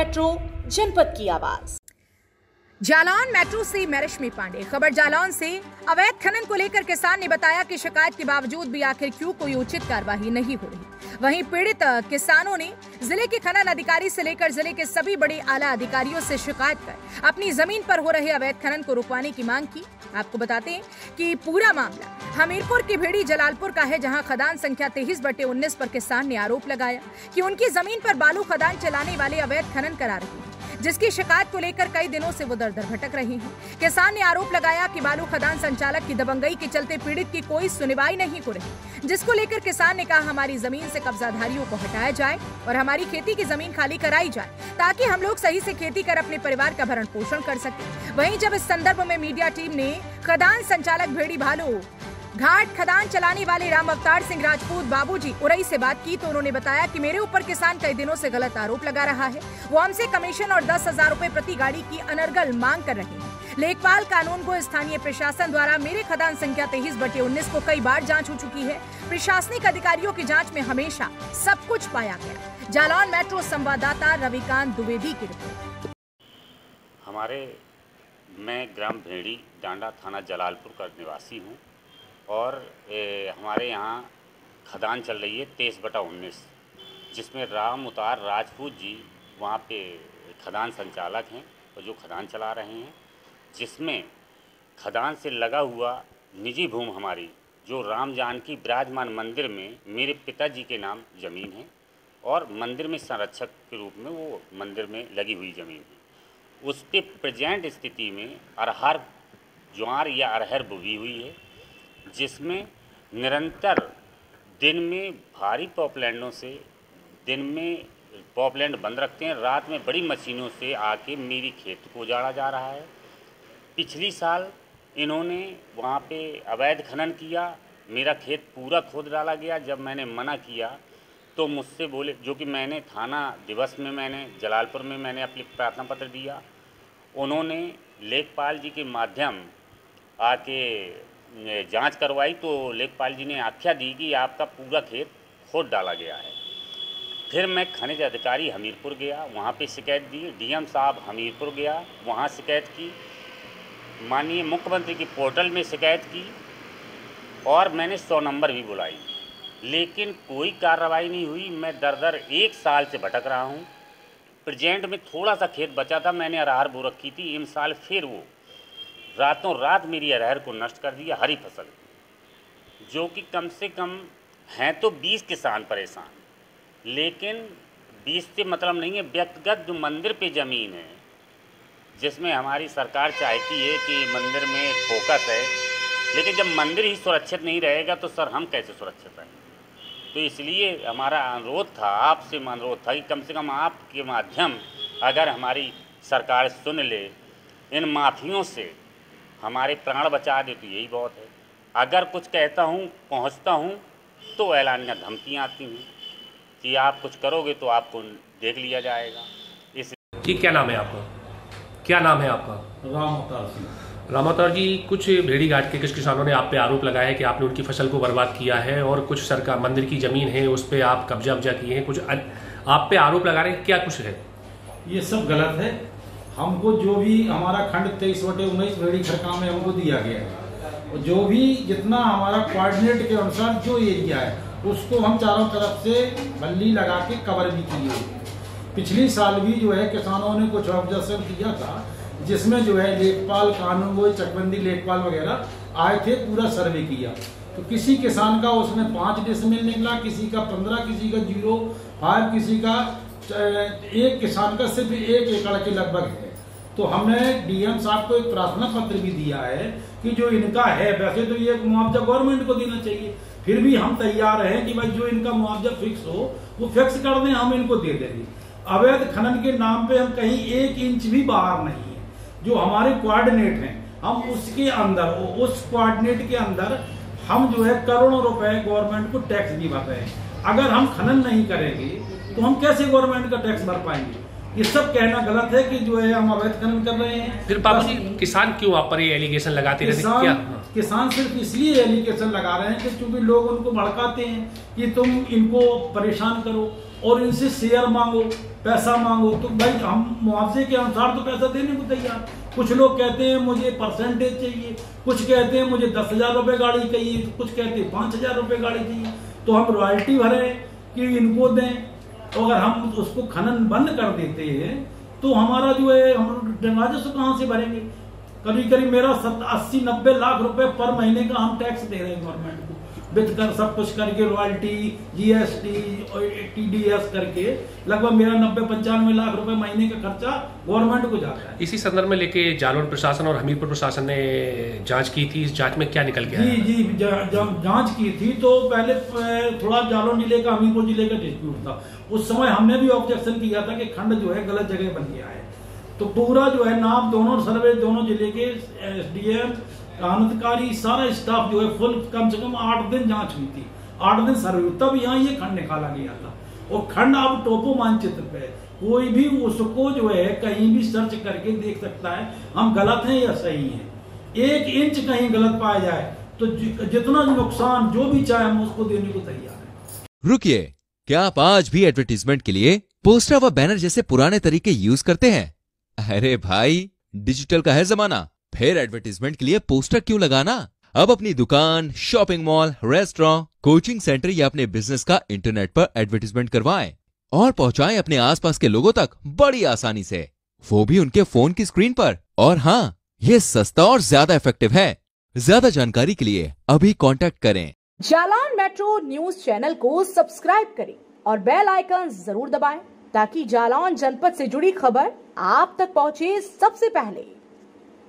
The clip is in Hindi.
मेट्रो, जनपद की आवाज। जालौन मेट्रो से मैं रश्मि पांडे। खबर जालौन से। अवैध खनन को लेकर किसान ने बताया कि शिकायत के बावजूद भी आखिर क्यों कोई उचित कार्रवाई नहीं हो रही। वहीं पीड़ित किसानों ने जिले के खनन अधिकारी से लेकर जिले के सभी बड़े आला अधिकारियों से शिकायत कर अपनी जमीन पर हो रहे अवैध खनन को रुकवाने की मांग की। आपको बताते हैं कि पूरा मामला हमीरपुर की भेड़ी जलालपुर का है, जहां खदान संख्या 23/19 पर किसान ने आरोप लगाया कि उनकी जमीन पर बालू खदान चलाने वाले अवैध खनन करा रहे हैं, जिसकी शिकायत को लेकर कई दिनों से वो दर-दर भटक रहे हैं। किसान ने आरोप लगाया कि बालू खदान संचालक की दबंगई के चलते पीड़ित की कोई सुनवाई नहीं हो रही, जिसको लेकर किसान ने कहा हमारी जमीन से कब्जाधारियों को हटाया जाए और हमारी खेती की जमीन खाली कराई जाए, ताकि हम लोग सही से खेती कर अपने परिवार का भरण पोषण कर सके। वहीं जब इस संदर्भ में मीडिया टीम ने खदान संचालक भेड़ी भालू घाट खदान चलाने वाले राम अवतार सिंह राजपूत बाबूजी उरई से बात की तो उन्होंने बताया कि मेरे ऊपर किसान कई दिनों से गलत आरोप लगा रहा है। वो हमसे कमीशन और 10,000 रुपए प्रति गाड़ी की अनर्गल मांग कर रहे हैं। लेखपाल कानून को स्थानीय प्रशासन द्वारा मेरे खदान संख्या 23/19 को कई बार जांच हो चुकी है। प्रशासनिक अधिकारियों की जांच में हमेशा सब कुछ पाया गया। जालौन मेट्रो संवाददाता रविकांत द्विवेदी की रिपोर्ट। मैं ग्राम भेड़ी डांडा थाना जलालपुर का निवासी हूँ और हमारे यहाँ खदान चल रही है 23/19, जिसमें राम अवतार राजपूत जी वहाँ पे खदान संचालक हैं और जो खदान चला रहे हैं, जिसमें खदान से लगा हुआ निजी भूमि हमारी जो राम जानकी विराजमान मंदिर में मेरे पिताजी के नाम ज़मीन है और मंदिर में संरक्षक के रूप में वो मंदिर में लगी हुई ज़मीन है। उस पर प्रेजेंट स्थिति में अरहर ज्वार या अरहर बुगी हुई है, जिसमें निरंतर दिन में भारी पॉपलैंडों से दिन में पॉपलैंड बंद रखते हैं, रात में बड़ी मशीनों से आके मेरी खेत को उजाड़ा जा रहा है। पिछली साल इन्होंने वहाँ पे अवैध खनन किया, मेरा खेत पूरा खोद डाला गया। जब मैंने मना किया तो मुझसे बोले, जो कि मैंने थाना दिवस में मैंने जलालपुर में मैंने अपनी प्रार्थना पत्र दिया, उन्होंने लेखपाल जी के माध्यम आके जांच करवाई तो लेखपाल जी ने आख्या दी कि आपका पूरा खेत खोद डाला गया है। फिर मैं खनिज अधिकारी हमीरपुर गया, वहाँ पे शिकायत दी। डीएम साहब हमीरपुर गया, वहाँ शिकायत की। माननीय मुख्यमंत्री की पोर्टल में शिकायत की और मैंने 100 नंबर भी बुलाई, लेकिन कोई कार्रवाई नहीं हुई। मैं दर 1 साल से भटक रहा हूँ। प्रेजेंट में थोड़ा सा खेत बचा था, मैंने अरहर बो रखी थी। इन साल फिर वो रातों रात मेरी अरहर को नष्ट कर दिया, हरी फसल, जो कि कम से कम हैं तो 20 किसान परेशान, लेकिन 20 से मतलब नहीं है। व्यक्तिगत जो मंदिर पे ज़मीन है, जिसमें हमारी सरकार चाहती है कि मंदिर में फोकस है, लेकिन जब मंदिर ही सुरक्षित नहीं रहेगा तो सर हम कैसे सुरक्षित रहें। तो इसलिए हमारा अनुरोध था, आपसे अनुरोध था कि कम से कम आपके माध्यम अगर हमारी सरकार सुन ले, इन माफियों से हमारे प्राण बचा दे तो यही बहुत है। अगर कुछ कहता हूँ पहुँचता हूँ तो ऐलानिया धमकियाँ आती हैं कि आप कुछ करोगे तो आपको देख लिया जाएगा। इस जी क्या नाम है आपका? क्या नाम है आपका? राम अवतार सिंह। राम अवतार जी, कुछ भेड़ी घाट के कुछ किसानों ने आप पे आरोप लगाया है कि आपने उनकी फसल को बर्बाद किया है और कुछ सरकार मंदिर की जमीन है उस पर आप कब्जा किए हैं, कुछ आप पे आरोप लगा रहे हैं, क्या कुछ है? ये सब गलत है। हमको जो भी हमारा खंड 23/19 भेड़ी खरका में हमको दिया गया है, जो भी जितना हमारा कोऑर्डिनेट के अनुसार जो एरिया है उसको हम चारों तरफ से बल्ली लगा के कवर भी किए। पिछली साल भी जो है किसानों ने कुछ ऑब्जर्वेशन किया था, जिसमें जो है लेखपाल कानून वो चकबंदी लेखपाल वगैरह आए थे, पूरा सर्वे किया। तो किसी किसान का उसमें 5 डिसमिल निकला, किसी का 15, किसी का 0.5, किसी का एक किसान का सिर्फ 1 एकड़ के लगभग है। तो हमने डीएम साहब को एक प्रार्थना पत्र भी दिया है कि जो इनका है, वैसे तो ये मुआवजा गवर्नमेंट को देना चाहिए, फिर भी हम तैयार हैं कि भाई जो इनका मुआवजा फिक्स हो वो फिक्स कर दें, हम इनको दे देंगे। अवैध खनन के नाम पे हम कहीं 1 इंच भी बाहर नहीं है। जो हमारे कोऑर्डिनेट हैं, हम उसके अंदर, उस कोऑर्डिनेट के अंदर हम जो है करोड़ों रुपए गवर्नमेंट को टैक्स भी भर रहे हैं। अगर हम खनन नहीं करेंगे तो हम कैसे गवर्नमेंट का टैक्स भर पाएंगे? ये सब कहना गलत है कि जो है हम अवैध खनन कर रहे हैं। फिर बाबू जी किसान क्यों आप पर ये एलिगेशन लगाते रहते हैं क्या? किसान सिर्फ इसलिए एलिगेशन लगा रहे हैं कि क्योंकि लोग उनको भड़काते हैं कि तुम इनको परेशान करो और इनसे शेयर मांगो, पैसा मांगो। तो भाई हम मुआवजे के अनुसार तो पैसा देने को तैयार। कुछ लोग कहते हैं मुझे परसेंटेज चाहिए, कुछ कहते हैं मुझे 10,000 रुपये गाड़ी चाहिए, कुछ कहते हैं 5,000 रुपये गाड़ी चाहिए। तो हम रॉयल्टी भरें कि इनको दें। तो अगर हम उसको खनन बंद कर देते हैं तो हमारा जो है हम राजस्व कहाँ से भरेंगे? करीब मेरा 80-90 लाख रुपए पर महीने का हम टैक्स दे रहे हैं गवर्नमेंट को, वित्त कर सब कुछ करके, रॉयल्टी, जीएसटी और टीडीएस करके लगभग मेरा 90-95 लाख रुपए महीने का खर्चा गवर्नमेंट को जाता है। इसी संदर्भ में लेके जालौन प्रशासन और हमीरपुर प्रशासन ने जांच की थी। इस जांच में क्या निकल गया? जी जांच की थी तो पहले थोड़ा जालौन जिले का, हमीरपुर जिले का डिस्प्यूट था। उस समय हमने भी ऑब्जेक्शन किया था कि खंड जो है गलत जगह बन गया है। तो पूरा जो है नाम दोनों सर्वे, दोनों जिले के एसडीएम, कानूनकारी, सारा स्टाफ जो है फुल, कम से कम 8 दिन जांच हुई थी, 8 दिन सर्वे, तब यहाँ ये खंड निकाला गया था। और खंड अब टोपो मानचित्र पे कोई भी उसको जो है कहीं भी सर्च करके देख सकता है हम गलत हैं या सही हैं। 1 इंच कहीं गलत पाया जाए तो जितना नुकसान जो भी चाहे हम उसको देने को तैयार है। रुकिए, क्या आप आज भी एडवर्टीजमेंट के लिए पोस्टर व बैनर जैसे पुराने तरीके यूज करते हैं? अरे भाई, डिजिटल का है जमाना, फिर एडवर्टीजमेंट के लिए पोस्टर क्यों लगाना? अब अपनी दुकान, shopping mall, restaurant, coaching centre या अपने बिजनेस का इंटरनेट पर एडवर्टीजमेंट करवाएं और पहुंचाएं अपने आसपास के लोगों तक बड़ी आसानी से, वो भी उनके फोन की स्क्रीन पर। और हाँ, ये सस्ता और ज्यादा इफेक्टिव है। ज्यादा जानकारी के लिए अभी कांटेक्ट करें। जालौन मेट्रो न्यूज चैनल को सब्सक्राइब करें और बेल आइकन जरूर दबाएं ताकि जालौन जनपद से जुड़ी खबर आप तक पहुंचे सबसे पहले।